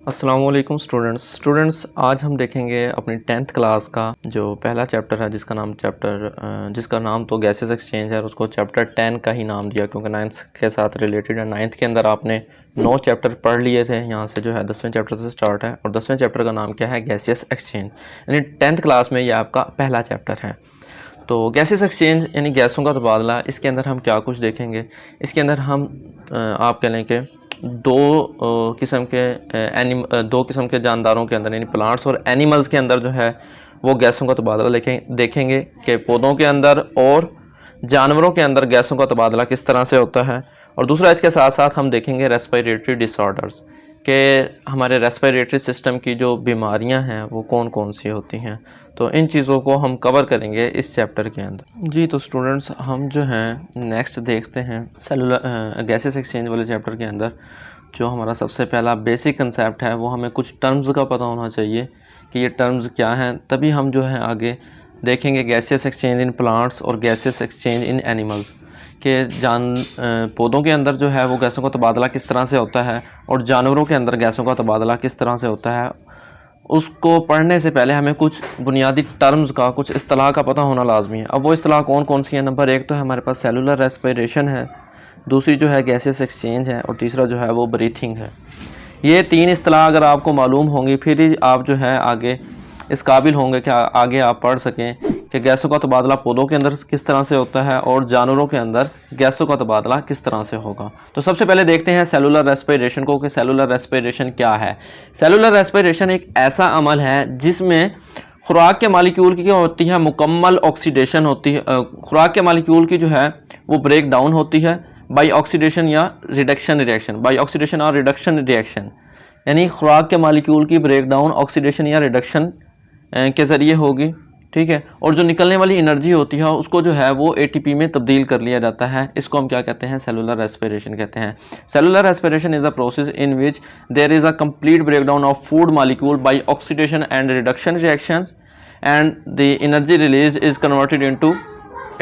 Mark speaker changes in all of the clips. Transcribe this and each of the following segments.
Speaker 1: अस्सलामुअलैकुम स्टूडेंट्स आज हम देखेंगे अपनी 10th क्लास का जो पहला चैप्टर है जिसका नाम तो गैसेस एक्सचेंज है और उसको चैप्टर 10 का ही नाम दिया क्योंकि 9th के साथ रिलेटेड है। 9th के अंदर आपने 9 चैप्टर पढ़ लिए थे, यहाँ से जो है 10वें चैप्टर से स्टार्ट है और 10वें चैप्टर का नाम क्या है, गैसियस एक्सचेंज। यानी 10th क्लास में ये आपका पहला चैप्टर है। तो गैसेस एक्सचेंज यानी गैसों का तबादला, इसके अंदर हम क्या कुछ देखेंगे। इसके अंदर हम आप कह लें कि दो किस्म के जानदारों के अंदर यानी प्लांट्स और एनिमल्स के अंदर जो है वो गैसों का तबादला देखेंगे कि पौधों के अंदर और जानवरों के अंदर गैसों का तबादला किस तरह से होता है। और दूसरा इसके साथ साथ हम देखेंगे रेस्पिरेटरी डिसऑर्डर्स कि हमारे रेस्पिरेटरी सिस्टम की जो बीमारियां हैं वो कौन कौन सी होती हैं। तो इन चीज़ों को हम कवर करेंगे इस चैप्टर के अंदर। जी तो स्टूडेंट्स हम जो हैं नेक्स्ट देखते हैं सेलुलर गैसेस एक्सचेंज वाले चैप्टर के अंदर जो हमारा सबसे पहला बेसिक कंसेप्ट है वो हमें कुछ टर्म्स का पता होना चाहिए कि ये टर्म्स क्या हैं, तभी हम जो है आगे देखेंगे गैसियस एक्सचेंज इन प्लांट्स और गैसियस एक्सचेंज इन एनिमल्स के पौधों के अंदर जो है वो गैसों का तबादला किस तरह से होता है और जानवरों के अंदर गैसों का तबादला किस तरह से होता है। उसको पढ़ने से पहले हमें कुछ बुनियादी टर्म्स का, कुछ इस्तिलाह का पता होना लाजमी है। अब वो इस्तिलाह कौन कौन सी है, नंबर 1 तो है हमारे पास सेलुलर रेस्पिरेशन है, दूसरी जो है गैसियस एक्सचेंज है और तीसरा जो है वो ब्रीथिंग है। ये 3 इस्तिलाह अगर आपको मालूम होंगी फिर ही आप जो है आगे इस काबिल होंगे कि आगे आप पढ़ सकें कि गैसों का तबादला पौधों के अंदर किस तरह से होता है और जानवरों के अंदर गैसों का तबादला किस तरह से होगा। तो सबसे पहले देखते हैं सेलुलर रेस्पिरेशन को कि सेलुलर रेस्पिरेशन क्या है। सेलुलर रेस्पिरेशन एक ऐसा अमल है जिसमें खुराक के मालिक्यूल की क्या होती है, मुकम्मल ऑक्सीडेशन होती है। खुराक के मालिक्यूल की जो है वो ब्रेक डाउन होती है बाई ऑक्सीडेशन या रिडक्शन रिएक्शन, बाई ऑक्सीडेशन और रिडक्शन रिएक्शन। यानी खुराक के मालिक्यूल की ब्रेक डाउन ऑक्सीडेशन या रिडक्शन के ज़रिए होगी, ठीक है। और जो निकलने वाली एनर्जी होती है उसको जो है वो एटीपी में तब्दील कर लिया जाता है। इसको हम क्या कहते हैं, सेलुलर रेस्पिरेशन कहते हैं। Cellular respiration is a process in which there is a complete breakdown of food molecule by oxidation and reduction reactions and the energy release is converted into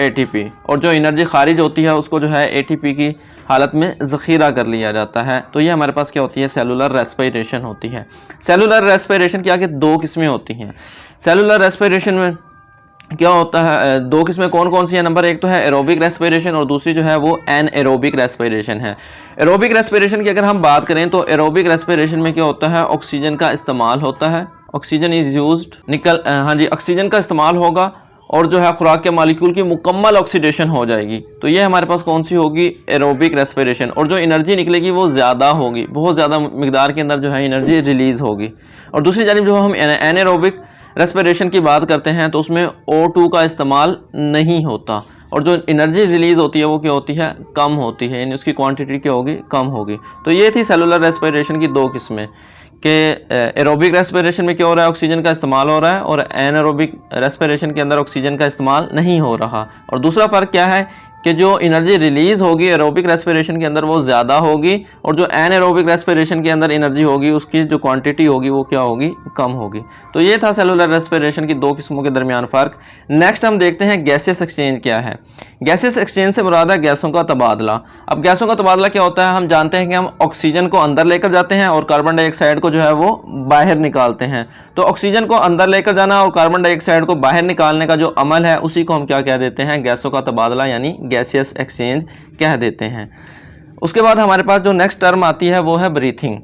Speaker 1: ATP. और जो एनर्जी खारिज होती है उसको जो है एटीपी की हालत में ज़ख़ीरा कर लिया जाता है। तो ये हमारे पास क्या होती है, सेलुलर रेस्पिरेशन होती है। सेलुलर रेस्पिरेशन क्या कि 2 किस्में होती हैं। सेलुलर रेस्पिरेशन में क्या होता है, 2 किस्में कौन कौन सी हैं। नंबर 1 तो है एरोबिक रेस्पिरेशन और दूसरी जो है वो एनएरोबिक रेस्पिरेशन है। एरोबिक रेस्पिरेशन की अगर हम बात करें तो एरोबिक रेस्पिरेशन में क्या होता है, ऑक्सीजन का इस्तेमाल होता है। ऑक्सीजन इज़ यूज्ड ऑक्सीजन का इस्तेमाल होगा और जो है खुराक के मालिक्यूल की मुकम्मल ऑक्सीडेशन हो जाएगी। तो ये हमारे पास कौन सी होगी, एरोबिक रेस्पिरेशन। और जो एनर्जी निकलेगी वो ज़्यादा होगी, बहुत ज़्यादा मिकदार के अंदर जो है एनर्जी रिलीज़ होगी। और दूसरी जानिब जो हम एनारोबिक रेस्पिरेशन की बात करते हैं तो उसमें O2 का इस्तेमाल नहीं होता और जो एनर्जी रिलीज़ होती है वो क्या होती है, कम होती है, यानी उसकी क्वांटिटी क्या होगी, कम होगी। तो ये थी सेलुलर रेस्पिरेशन की 2 किस्में कि एरोबिक रेस्पिरेशन में क्या हो रहा है, ऑक्सीजन का इस्तेमाल हो रहा है और एनारोबिक रेस्पिरेशन के अंदर ऑक्सीजन का इस्तेमाल नहीं हो रहा। और दूसरा फ़र्क क्या है कि जो एनर्जी रिलीज़ होगी एरोबिक रेस्पिरेशन के अंदर वो ज़्यादा होगी और जो एनारोबिक रेस्पिरेशन के अंदर एनर्जी होगी उसकी जो क्वांटिटी होगी वो क्या होगी, कम होगी। तो ये था सेलुलर रेस्पिरेशन की 2 किस्मों के दरमियान फ़र्क। नेक्स्ट हम देखते हैं गैसियस एक्सचेंज क्या है। गैसियस एक्सचेंज से मुराद है गैसों का तबादला। अब गैसों का तबादला क्या होता है, हम जानते हैं कि हम ऑक्सीजन को अंदर लेकर जाते हैं और कार्बन डाइऑक्साइड को जो है वो बाहर निकालते हैं। तो ऑक्सीजन को अंदर लेकर जाना और कार्बन डाइऑक्साइड को बाहर निकालने का जो अमल है उसी को हम क्या कह देते हैं, गैसों का तबादला यानी गैसियस एक्सचेंज कह देते हैं। उसके बाद हमारे पास जो नेक्स्ट टर्म आती है वो है ब्रीथिंग।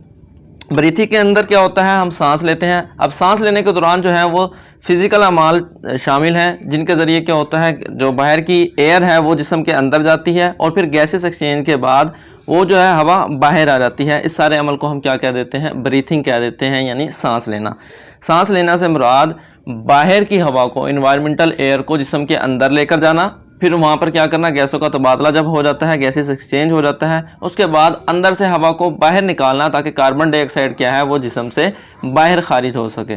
Speaker 1: ब्रीथिंग के अंदर क्या होता है, हम सांस लेते हैं। अब सांस लेने के दौरान जो है वो फिज़िकल अमाल शामिल हैं जिनके ज़रिए क्या होता है, जो बाहर की एयर है वो जिस्म के अंदर जाती है और फिर गैसेस एक्सचेंज के बाद वो जो है हवा बाहर आ जाती है। इस सारे अमल को हम क्या कह देते हैं, ब्रीथिंग कह देते हैं, यानी सांस लेना। सांस लेना से मुराद बाहर की हवा को, इन्वायरमेंटल एयर को जिस्म के अंदर लेकर जाना, फिर वहाँ पर क्या करना, गैसों का तबादला जब हो जाता है, गैसेस एक्सचेंज हो जाता है, उसके बाद अंदर से हवा को बाहर निकालना ताकि कार्बन डाइऑक्साइड क्या है वो जिस्म से बाहर खारिज हो सके।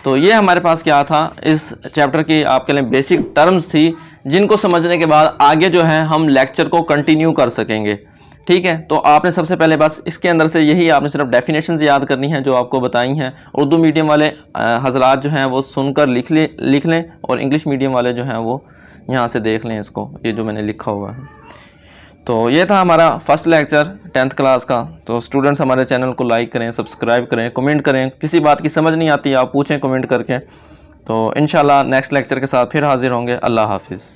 Speaker 1: तो ये हमारे पास क्या था, इस चैप्टर की आपके लिए बेसिक टर्म्स थी जिनको समझने के बाद आगे जो है हम लेक्चर को कंटिन्यू कर सकेंगे, ठीक है। तो आपने सबसे पहले बस इसके अंदर से यही आपने सिर्फ डेफिनेशंस याद करनी है जो आपको बताई हैं। उर्दू मीडियम वाले हजरात जो हैं वो सुनकर लिख लें और इंग्लिश मीडियम वाले जो हैं वो यहाँ से देख लें इसको, ये जो मैंने लिखा हुआ है। तो ये था हमारा फर्स्ट लेक्चर 10th क्लास का। तो स्टूडेंट्स हमारे चैनल को लाइक करें, सब्सक्राइब करें, कमेंट करें। किसी बात की समझ नहीं आती आप पूछें कमेंट करके। तो इंशाल्लाह नेक्स्ट लेक्चर के साथ फिर हाजिर होंगे। अल्लाह हाफिज़।